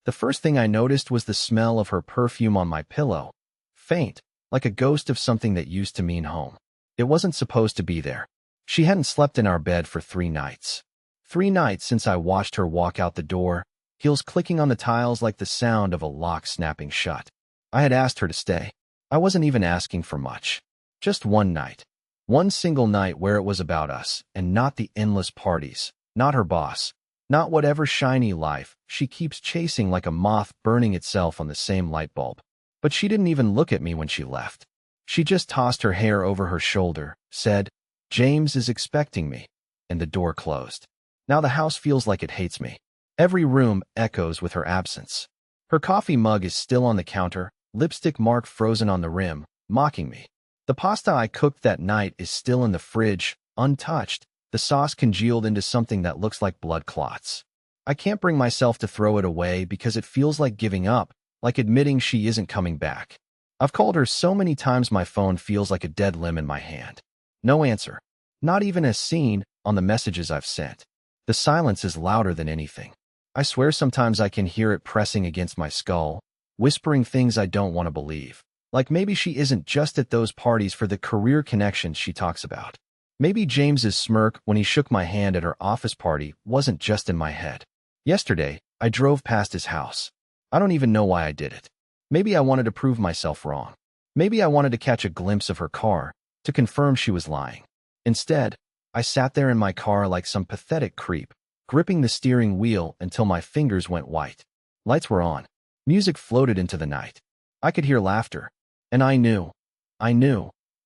The first thing I noticed was the smell of her perfume on my pillow. Faint, like a ghost of something that used to mean home. It wasn't supposed to be there. She hadn't slept in our bed for 3 nights. 3 nights since I watched her walk out the door, heels clicking on the tiles like the sound of a lock snapping shut. I had asked her to stay. I wasn't even asking for much. Just one night. One single night where it was about us, and not the endless parties, not her boss, not whatever shiny life she keeps chasing like a moth burning itself on the same light bulb. But she didn't even look at me when she left. She just tossed her hair over her shoulder, said, "James is expecting me," and the door closed. Now the house feels like it hates me. Every room echoes with her absence. Her coffee mug is still on the counter, lipstick mark frozen on the rim, mocking me. The pasta I cooked that night is still in the fridge, untouched, the sauce congealed into something that looks like blood clots. I can't bring myself to throw it away because it feels like giving up, like admitting she isn't coming back. I've called her so many times my phone feels like a dead limb in my hand. No answer. Not even a scene on the messages I've sent. The silence is louder than anything. I swear sometimes I can hear it pressing against my skull, whispering things I don't want to believe. Like maybe she isn't just at those parties for the career connections she talks about. Maybe James's smirk when he shook my hand at her office party wasn't just in my head. Yesterday, I drove past his house. I don't even know why I did it. Maybe I wanted to prove myself wrong. Maybe I wanted to catch a glimpse of her car, to confirm she was lying. Instead, I sat there in my car like some pathetic creep, gripping the steering wheel until my fingers went white. Lights were on. Music floated into the night. I could hear laughter. And I knew.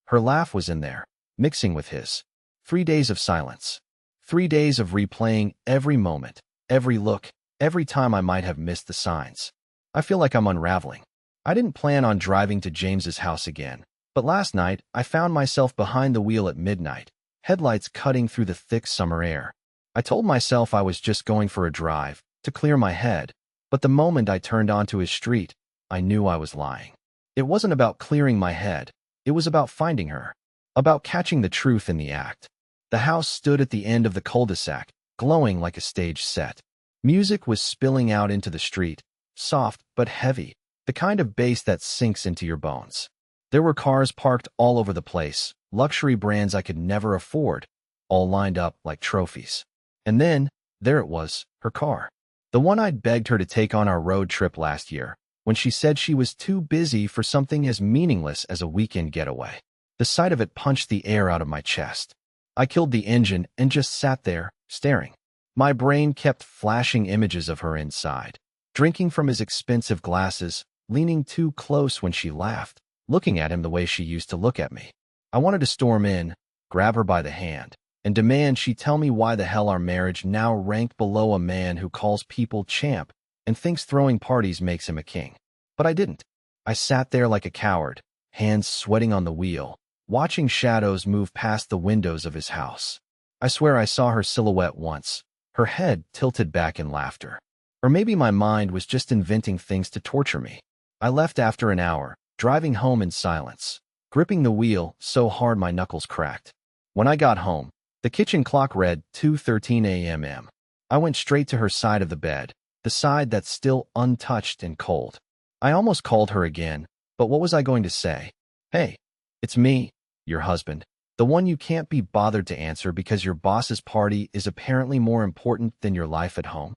Her laugh was in there, mixing with his. 3 days of silence. 3 days of replaying every moment, every look, every time I might have missed the signs. I feel like I'm unraveling. I didn't plan on driving to James's house again, but last night I found myself behind the wheel at midnight, headlights cutting through the thick summer air. I told myself I was just going for a drive, to clear my head, but the moment I turned onto his street, I knew I was lying. It wasn't about clearing my head. It was about finding her. About catching the truth in the act. The house stood at the end of the cul-de-sac, glowing like a stage set. Music was spilling out into the street, soft but heavy, the kind of bass that sinks into your bones. There were cars parked all over the place, luxury brands I could never afford, all lined up like trophies. And then, there it was, her car. The one I'd begged her to take on our road trip last year, when she said she was too busy for something as meaningless as a weekend getaway. The sight of it punched the air out of my chest. I killed the engine and just sat there, staring. My brain kept flashing images of her inside, drinking from his expensive glasses, leaning too close when she laughed, looking at him the way she used to look at me. I wanted to storm in, grab her by the hand, and demand she tell me why the hell our marriage now ranked below a man who calls people champ and thinks throwing parties makes him a king. But I didn't. I sat there like a coward, hands sweating on the wheel, watching shadows move past the windows of his house. I swear I saw her silhouette once, her head tilted back in laughter. Or maybe my mind was just inventing things to torture me. I left after an hour, driving home in silence, gripping the wheel so hard my knuckles cracked. When I got home, the kitchen clock read 2:13 a.m. I went straight to her side of the bed, the side that's still untouched and cold. I almost called her again, but what was I going to say? Hey, it's me, your husband, the one you can't be bothered to answer because your boss's party is apparently more important than your life at home.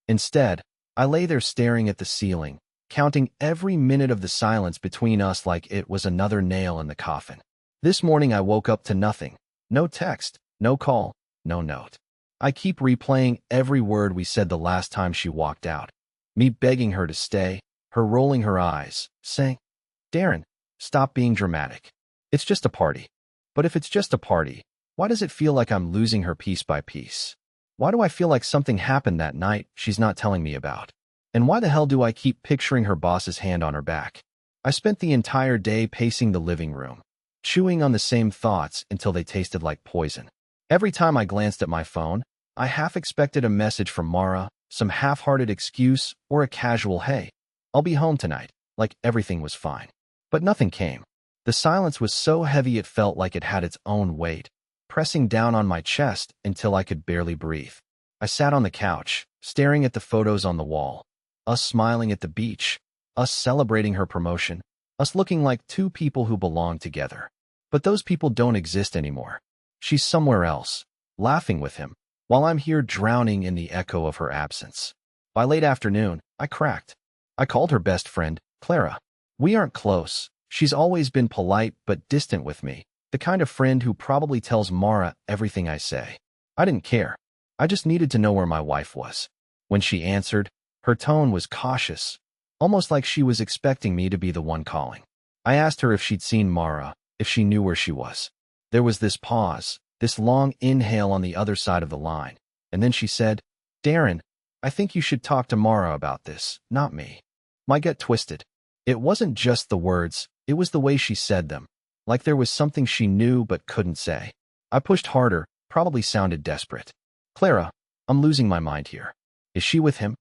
Instead, I lay there staring at the ceiling, counting every minute of the silence between us like it was another nail in the coffin. This morning I woke up to nothing. No text, no call, no note. I keep replaying every word we said the last time she walked out. Me begging her to stay, her rolling her eyes, saying, "Darren, stop being dramatic. It's just a party." But if it's just a party, why does it feel like I'm losing her piece by piece? Why do I feel like something happened that night she's not telling me about? And why the hell do I keep picturing her boss's hand on her back? I spent the entire day pacing the living room, chewing on the same thoughts until they tasted like poison. Every time I glanced at my phone, I half expected a message from Mara, some half-hearted excuse, or a casual "hey, I'll be home tonight," like everything was fine. But nothing came. The silence was so heavy it felt like it had its own weight, pressing down on my chest until I could barely breathe. I sat on the couch, staring at the photos on the wall. us smiling at the beach, us celebrating her promotion, us looking like two people who belong together. But those people don't exist anymore. She's somewhere else, laughing with him, while I'm here drowning in the echo of her absence. By late afternoon, I cracked. I called her best friend, Clara. We aren't close. She's always been polite but distant with me, the kind of friend who probably tells Mara everything I say. I didn't care. I just needed to know where my wife was. When she answered, her tone was cautious, almost like she was expecting me to be the one calling. I asked her if she'd seen Mara, if she knew where she was. There was this pause, this long inhale on the other side of the line, and then she said, "Darren, I think you should talk to Mara about this, not me." My gut twisted. It wasn't just the words, it was the way she said them, like there was something she knew but couldn't say. I pushed harder, probably sounded desperate. "Clara, I'm losing my mind here. Is she with him?"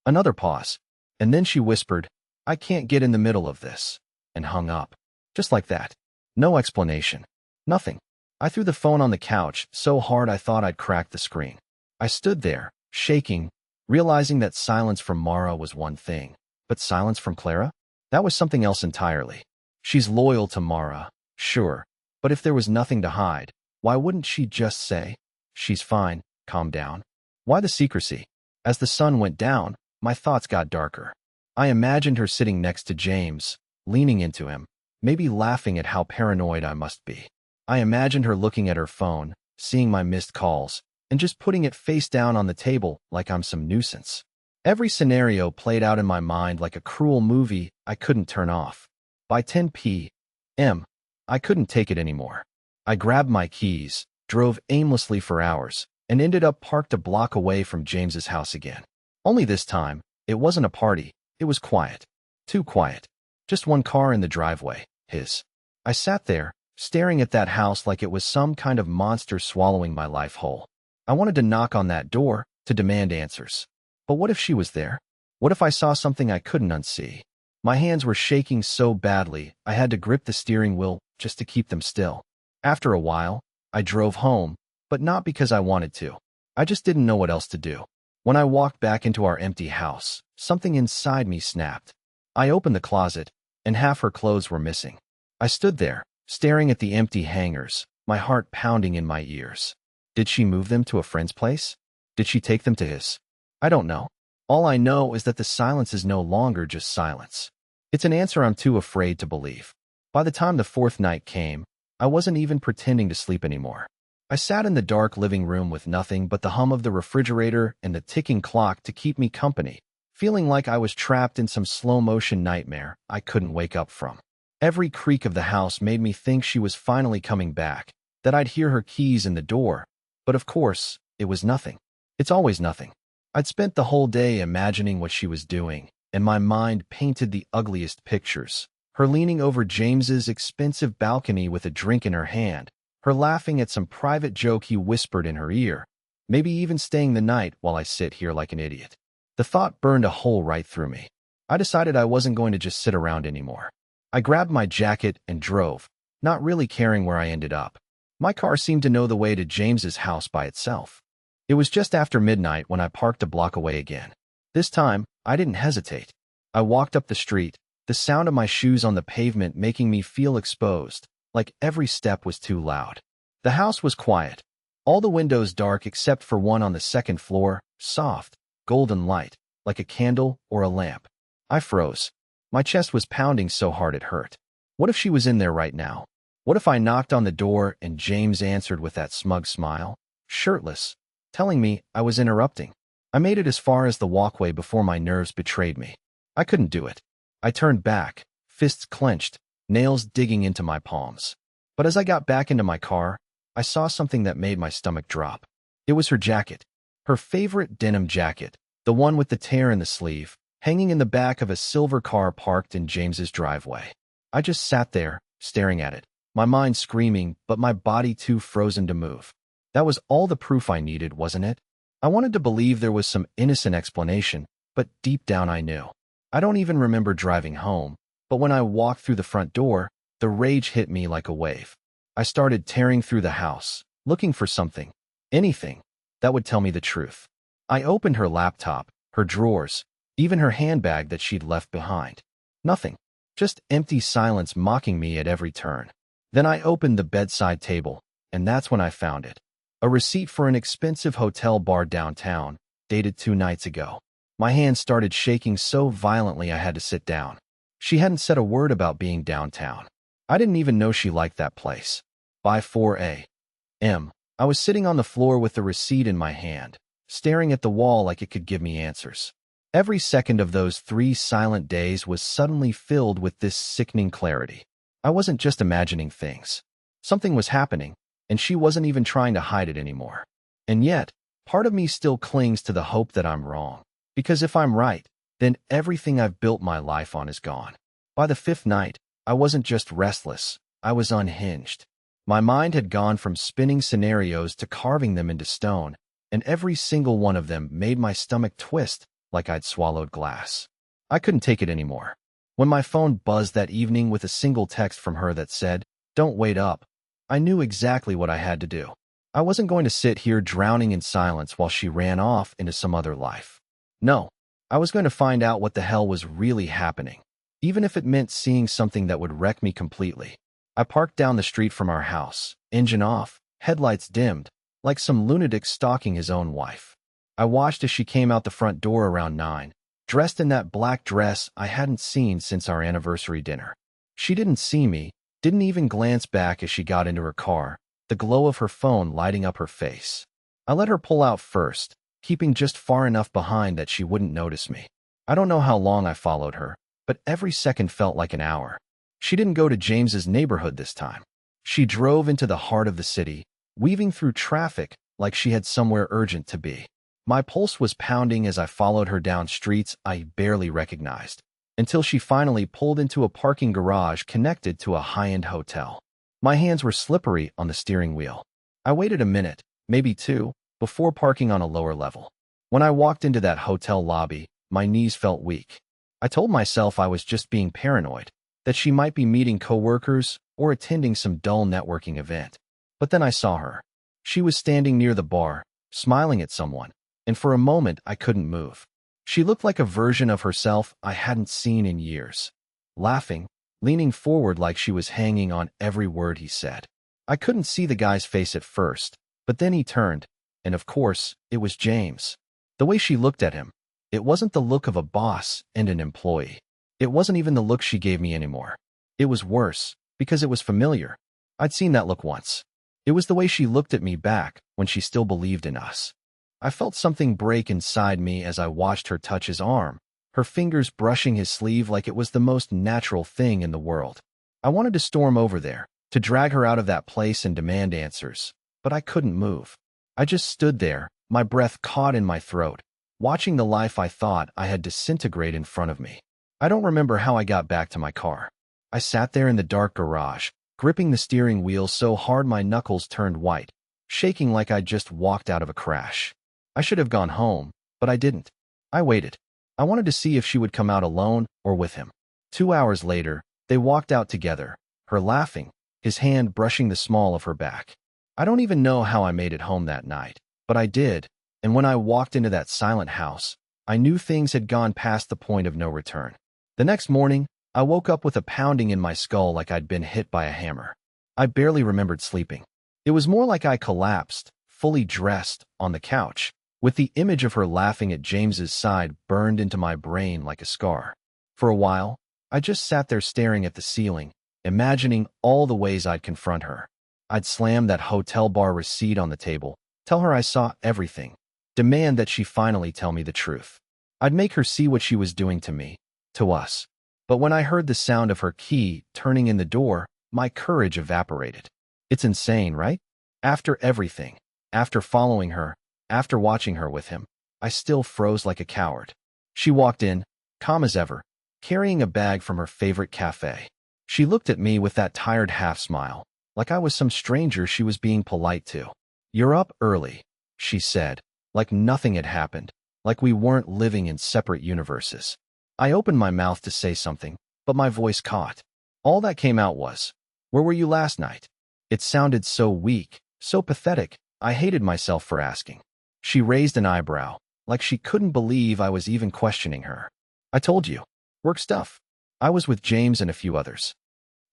Another pause, and then she whispered, "I can't get in the middle of this," and hung up. Just like that. No explanation. Nothing. I threw the phone on the couch so hard I thought I'd crack the screen. I stood there, shaking, realizing that silence from Mara was one thing, but silence from Clara? That was something else entirely. She's loyal to Mara, sure, but if there was nothing to hide, why wouldn't she just say, "She's fine, calm down"? Why the secrecy? As the sun went down, my thoughts got darker. I imagined her sitting next to James, leaning into him, maybe laughing at how paranoid I must be. I imagined her looking at her phone, seeing my missed calls, and just putting it face down on the table like I'm some nuisance. Every scenario played out in my mind like a cruel movie I couldn't turn off. By 10 p.m., I couldn't take it anymore. I grabbed my keys, drove aimlessly for hours, and ended up parked a block away from James's house again. Only this time, it wasn't a party, it was quiet. Too quiet. Just one car in the driveway, his. I sat there, staring at that house like it was some kind of monster swallowing my life whole. I wanted to knock on that door, to demand answers. But what if she was there? What if I saw something I couldn't unsee? My hands were shaking so badly, I had to grip the steering wheel just to keep them still. After a while, I drove home, but not because I wanted to. I just didn't know what else to do. When I walked back into our empty house, something inside me snapped. I opened the closet, and half her clothes were missing. I stood there, staring at the empty hangers, my heart pounding in my ears. Did she move them to a friend's place? Did she take them to his? I don't know. All I know is that the silence is no longer just silence. It's an answer I'm too afraid to believe. By the time the fourth night came, I wasn't even pretending to sleep anymore. I sat in the dark living room with nothing but the hum of the refrigerator and the ticking clock to keep me company, feeling like I was trapped in some slow-motion nightmare I couldn't wake up from. Every creak of the house made me think she was finally coming back, that I'd hear her keys in the door, but of course, it was nothing. It's always nothing. I'd spent the whole day imagining what she was doing, and my mind painted the ugliest pictures. Her leaning over James's expensive balcony with a drink in her hand, her laughing at some private joke he whispered in her ear, maybe even staying the night while I sit here like an idiot. The thought burned a hole right through me. I decided I wasn't going to just sit around anymore. I grabbed my jacket and drove, not really caring where I ended up. My car seemed to know the way to James's house by itself. It was just after midnight when I parked a block away again. This time, I didn't hesitate. I walked up the street, the sound of my shoes on the pavement making me feel exposed, like every step was too loud. The house was quiet, all the windows dark except for one on the second floor, soft, golden light, like a candle or a lamp. I froze. My chest was pounding so hard it hurt. What if she was in there right now? What if I knocked on the door and James answered with that smug smile, shirtless, telling me I was interrupting? I made it as far as the walkway before my nerves betrayed me. I couldn't do it. I turned back, fists clenched, nails digging into my palms. But as I got back into my car, I saw something that made my stomach drop. It was her jacket. Her favorite denim jacket, the one with the tear in the sleeve, hanging in the back of a silver car parked in James's driveway. I just sat there, staring at it, my mind screaming, but my body too frozen to move. That was all the proof I needed, wasn't it? I wanted to believe there was some innocent explanation, but deep down I knew. I don't even remember driving home, but when I walked through the front door, the rage hit me like a wave. I started tearing through the house, looking for something, anything, that would tell me the truth. I opened her laptop, her drawers, even her handbag that she'd left behind. Nothing. Just empty silence mocking me at every turn. Then I opened the bedside table, and that's when I found it. A receipt for an expensive hotel bar downtown, dated 2 nights ago. My hand started shaking so violently I had to sit down. She hadn't said a word about being downtown. I didn't even know she liked that place. By 4 a.m., I was sitting on the floor with the receipt in my hand, staring at the wall like it could give me answers. Every second of those 3 silent days was suddenly filled with this sickening clarity. I wasn't just imagining things. Something was happening, and she wasn't even trying to hide it anymore. And yet, part of me still clings to the hope that I'm wrong. Because if I'm right, then everything I've built my life on is gone. By the 5th night, I wasn't just restless, I was unhinged. My mind had gone from spinning scenarios to carving them into stone, and every single one of them made my stomach twist like I'd swallowed glass. I couldn't take it anymore. When my phone buzzed that evening with a single text from her that said, "Don't wait up," I knew exactly what I had to do. I wasn't going to sit here drowning in silence while she ran off into some other life. No, I was going to find out what the hell was really happening, even if it meant seeing something that would wreck me completely. I parked down the street from our house, engine off, headlights dimmed, like some lunatic stalking his own wife. I watched as she came out the front door around 9, dressed in that black dress I hadn't seen since our anniversary dinner. She didn't see me, didn't even glance back as she got into her car, the glow of her phone lighting up her face. I let her pull out first, keeping just far enough behind that she wouldn't notice me. I don't know how long I followed her, but every second felt like an hour. She didn't go to James's neighborhood this time. She drove into the heart of the city, weaving through traffic like she had somewhere urgent to be. My pulse was pounding as I followed her down streets I barely recognized, until she finally pulled into a parking garage connected to a high-end hotel. My hands were slippery on the steering wheel. I waited a minute, maybe 2, before parking on a lower level. When I walked into that hotel lobby, my knees felt weak. I told myself I was just being paranoid, that she might be meeting coworkers or attending some dull networking event. But then I saw her. She was standing near the bar, smiling at someone, and for a moment I couldn't move. She looked like a version of herself I hadn't seen in years. Laughing, leaning forward like she was hanging on every word he said. I couldn't see the guy's face at first, but then he turned, and of course, it was James. The way she looked at him, it wasn't the look of a boss and an employee. It wasn't even the look she gave me anymore. It was worse, because it was familiar. I'd seen that look once. It was the way she looked at me back when she still believed in us. I felt something break inside me as I watched her touch his arm, her fingers brushing his sleeve like it was the most natural thing in the world. I wanted to storm over there, to drag her out of that place and demand answers, but I couldn't move. I just stood there, my breath caught in my throat, watching the life I thought I had disintegrate in front of me. I don't remember how I got back to my car. I sat there in the dark garage, gripping the steering wheel so hard my knuckles turned white, shaking like I'd just walked out of a crash. I should have gone home, but I didn't. I waited. I wanted to see if she would come out alone or with him. 2 hours later, they walked out together, her laughing, his hand brushing the small of her back. I don't even know how I made it home that night, but I did, and when I walked into that silent house, I knew things had gone past the point of no return. The next morning, I woke up with a pounding in my skull like I'd been hit by a hammer. I barely remembered sleeping. It was more like I collapsed, fully dressed, on the couch, with the image of her laughing at James's side burned into my brain like a scar. For a while, I just sat there staring at the ceiling, imagining all the ways I'd confront her. I'd slam that hotel bar receipt on the table, tell her I saw everything, demand that she finally tell me the truth. I'd make her see what she was doing to me, to us. But when I heard the sound of her key turning in the door, my courage evaporated. It's insane, right? After everything, after following her, after watching her with him, I still froze like a coward. She walked in, calm as ever, carrying a bag from her favorite cafe. She looked at me with that tired half-smile, like I was some stranger she was being polite to. "You're up early," she said, like nothing had happened, like we weren't living in separate universes. I opened my mouth to say something, but my voice caught. All that came out was, "Where were you last night?" It sounded so weak, so pathetic, I hated myself for asking. She raised an eyebrow, like she couldn't believe I was even questioning her. I told you. Work stuff. I was with James and a few others.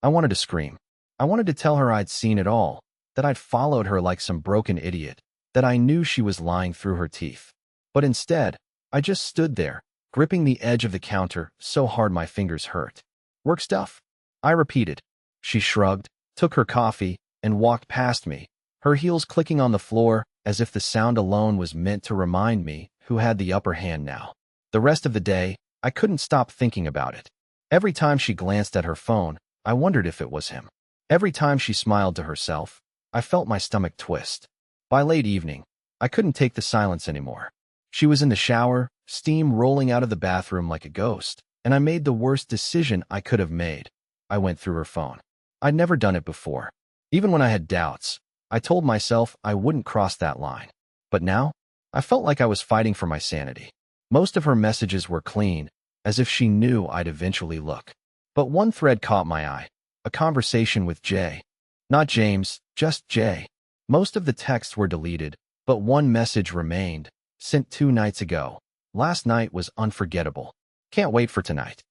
I wanted to scream. I wanted to tell her I'd seen it all, that I'd followed her like some broken idiot, that I knew she was lying through her teeth. But instead, I just stood there, gripping the edge of the counter so hard my fingers hurt. Work stuff? I repeated. She shrugged, took her coffee, and walked past me, her heels clicking on the floor as if the sound alone was meant to remind me who had the upper hand now. The rest of the day, I couldn't stop thinking about it. Every time she glanced at her phone, I wondered if it was him. Every time she smiled to herself, I felt my stomach twist. By late evening, I couldn't take the silence anymore. She was in the shower, steam rolling out of the bathroom like a ghost, and I made the worst decision I could have made. I went through her phone. I'd never done it before. Even when I had doubts, I told myself I wouldn't cross that line. But now, I felt like I was fighting for my sanity. Most of her messages were clean, as if she knew I'd eventually look. But one thread caught my eye. A conversation with Jay. Not James, just Jay. Most of the texts were deleted, but one message remained, sent 2 nights ago. Last night was unforgettable. Can't wait for tonight.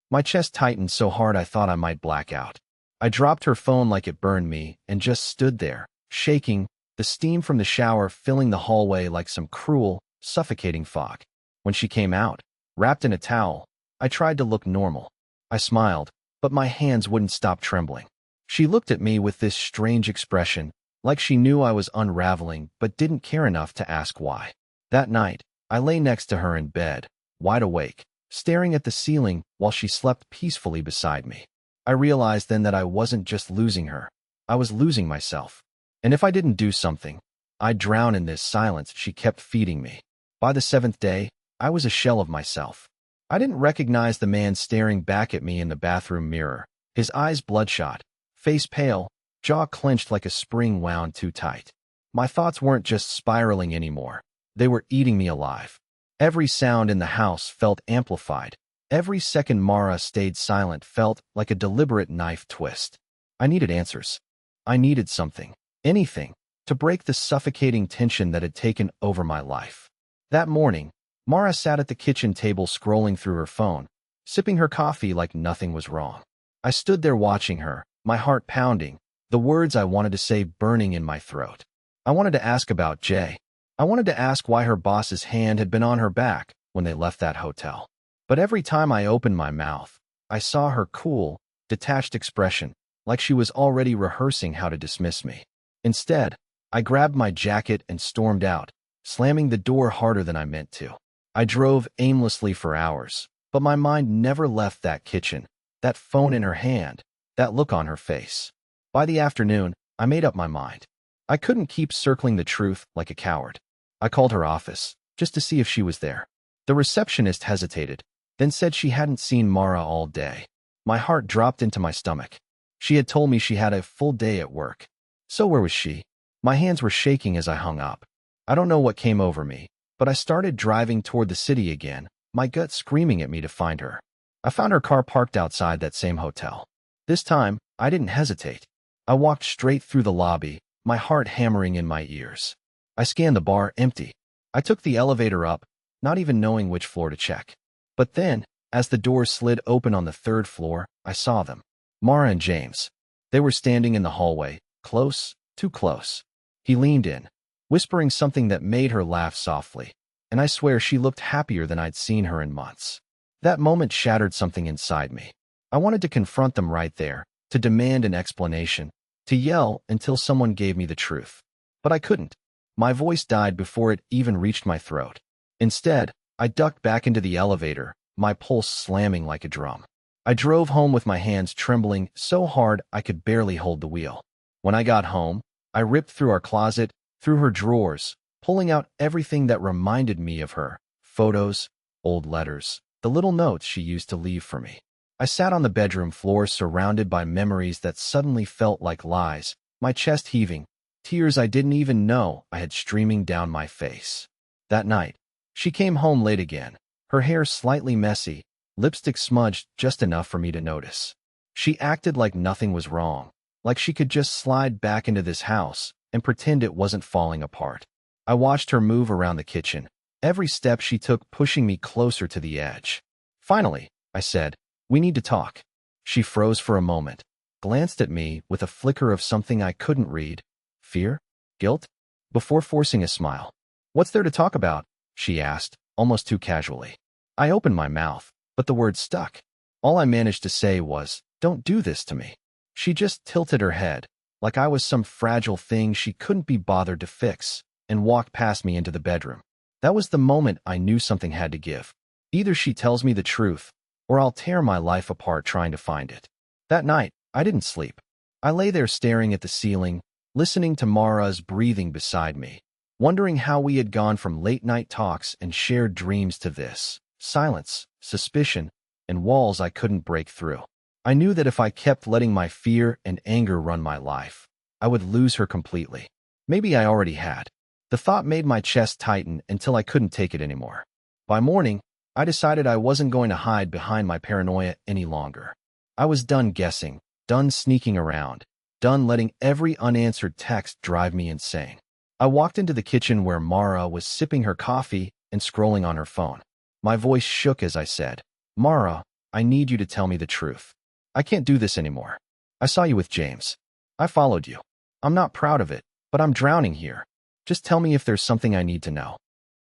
My chest tightened so hard I thought I might black out. I dropped her phone like it burned me and just stood there, shaking, the steam from the shower filling the hallway like some cruel, suffocating fog. When she came out, wrapped in a towel, I tried to look normal. I smiled, but my hands wouldn't stop trembling. She looked at me with this strange expression, like she knew I was unraveling but didn't care enough to ask why. That night, I lay next to her in bed, wide awake, staring at the ceiling while she slept peacefully beside me. I realized then that I wasn't just losing her. I was losing myself. And if I didn't do something, I'd drown in this silence she kept feeding me. By the 7th day, I was a shell of myself. I didn't recognize the man staring back at me in the bathroom mirror, his eyes bloodshot, face pale, jaw clenched like a spring wound too tight. My thoughts weren't just spiraling anymore. They were eating me alive. Every sound in the house felt amplified. Every second Mara stayed silent felt like a deliberate knife twist. I needed answers. I needed something, anything, to break the suffocating tension that had taken over my life. That morning, Mara sat at the kitchen table scrolling through her phone, sipping her coffee like nothing was wrong. I stood there watching her, my heart pounding, the words I wanted to say burning in my throat. I wanted to ask about Jay. I wanted to ask why her boss's hand had been on her back when they left that hotel. But every time I opened my mouth, I saw her cool, detached expression, like she was already rehearsing how to dismiss me. Instead, I grabbed my jacket and stormed out, slamming the door harder than I meant to. I drove aimlessly for hours, but my mind never left that kitchen, that phone in her hand, that look on her face. By the afternoon, I made up my mind. I couldn't keep circling the truth like a coward. I called her office, just to see if she was there. The receptionist hesitated, then said she hadn't seen Mara all day. My heart dropped into my stomach. She had told me she had a full day at work. So where was she? My hands were shaking as I hung up. I don't know what came over me, but I started driving toward the city again, my gut screaming at me to find her. I found her car parked outside that same hotel. This time, I didn't hesitate. I walked straight through the lobby, my heart hammering in my ears. I scanned the bar, empty. I took the elevator up, not even knowing which floor to check. But then, as the door slid open on the 3rd floor, I saw them. Mara and James. They were standing in the hallway, close, too close. He leaned in, whispering something that made her laugh softly, and I swear she looked happier than I'd seen her in months. That moment shattered something inside me. I wanted to confront them right there, to demand an explanation, to yell until someone gave me the truth. But I couldn't. My voice died before it even reached my throat. Instead, I ducked back into the elevator, my pulse slamming like a drum. I drove home with my hands trembling so hard I could barely hold the wheel. When I got home, I ripped through our closet, through her drawers, pulling out everything that reminded me of her, photos, old letters, the little notes she used to leave for me. I sat on the bedroom floor surrounded by memories that suddenly felt like lies, my chest heaving, tears I didn't even know I had streaming down my face. That night, she came home late again, her hair slightly messy, lipstick smudged just enough for me to notice. She acted like nothing was wrong, like she could just slide back into this house and pretend it wasn't falling apart. I watched her move around the kitchen, every step she took pushing me closer to the edge. Finally, I said, "We need to talk." She froze for a moment, glanced at me with a flicker of something I couldn't read. Fear? Guilt? Before forcing a smile. "What's there to talk about?" she asked, almost too casually. I opened my mouth, but the words stuck. All I managed to say was, "Don't do this to me." She just tilted her head, like I was some fragile thing she couldn't be bothered to fix, and walked past me into the bedroom. That was the moment I knew something had to give. Either she tells me the truth, or I'll tear my life apart trying to find it. That night, I didn't sleep. I lay there staring at the ceiling, listening to Mara's breathing beside me, wondering how we had gone from late-night talks and shared dreams to this. Silence, suspicion, and walls I couldn't break through. I knew that if I kept letting my fear and anger run my life, I would lose her completely. Maybe I already had. The thought made my chest tighten until I couldn't take it anymore. By morning, I decided I wasn't going to hide behind my paranoia any longer. I was done guessing, done sneaking around, done letting every unanswered text drive me insane. I walked into the kitchen where Mara was sipping her coffee and scrolling on her phone. My voice shook as I said, "Mara, I need you to tell me the truth. I can't do this anymore. I saw you with James. I followed you. I'm not proud of it, but I'm drowning here. Just tell me if there's something I need to know."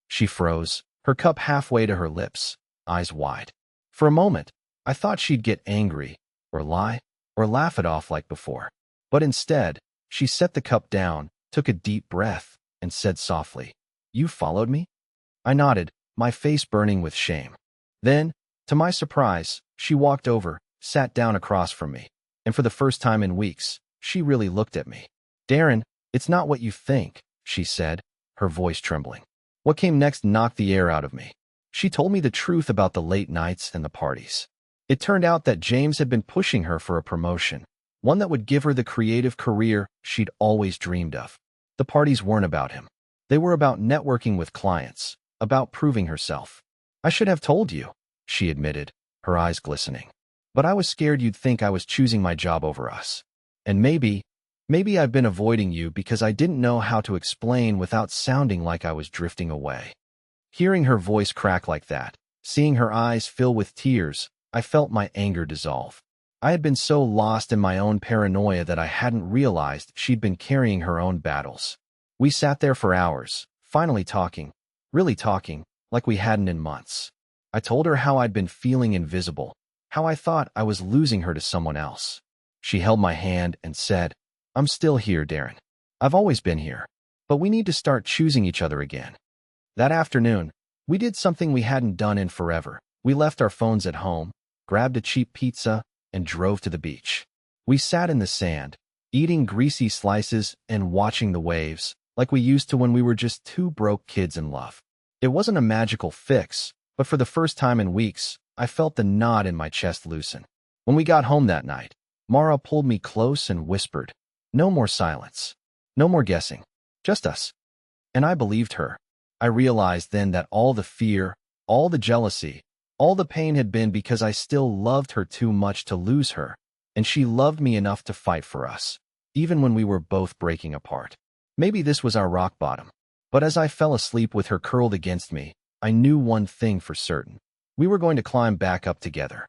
She froze, her cup halfway to her lips, eyes wide. For a moment, I thought she'd get angry, or lie, or laugh it off like before. But instead, she set the cup down, took a deep breath, and said softly, "You followed me?" I nodded, my face burning with shame. Then, to my surprise, she walked over, sat down across from me, and for the first time in weeks, she really looked at me. "Darren, it's not what you think," she said, her voice trembling. What came next knocked the air out of me. She told me the truth about the late nights and the parties. It turned out that James had been pushing her for a promotion, one that would give her the creative career she'd always dreamed of. The parties weren't about him. They were about networking with clients, about proving herself. "I should have told you," she admitted, her eyes glistening. "But I was scared you'd think I was choosing my job over us. And maybe I've been avoiding you because I didn't know how to explain without sounding like I was drifting away." Hearing her voice crack like that, seeing her eyes fill with tears, I felt my anger dissolve. I had been so lost in my own paranoia that I hadn't realized she'd been carrying her own battles. We sat there for hours, finally talking, really talking, like we hadn't in months. I told her how I'd been feeling invisible, how I thought I was losing her to someone else. She held my hand and said, "I'm still here, Darren. I've always been here. But we need to start choosing each other again." That afternoon, we did something we hadn't done in forever. We left our phones at home, grabbed a cheap pizza, and drove to the beach. We sat in the sand, eating greasy slices and watching the waves, like we used to when we were just two broke kids in love. It wasn't a magical fix, but for the first time in weeks, I felt the knot in my chest loosen. When we got home that night, Mara pulled me close and whispered, "No more silence. No more guessing. Just us." And I believed her. I realized then that all the fear, all the jealousy, all the pain had been because I still loved her too much to lose her, and she loved me enough to fight for us, even when we were both breaking apart. Maybe this was our rock bottom. But as I fell asleep with her curled against me, I knew one thing for certain. We were going to climb back up together.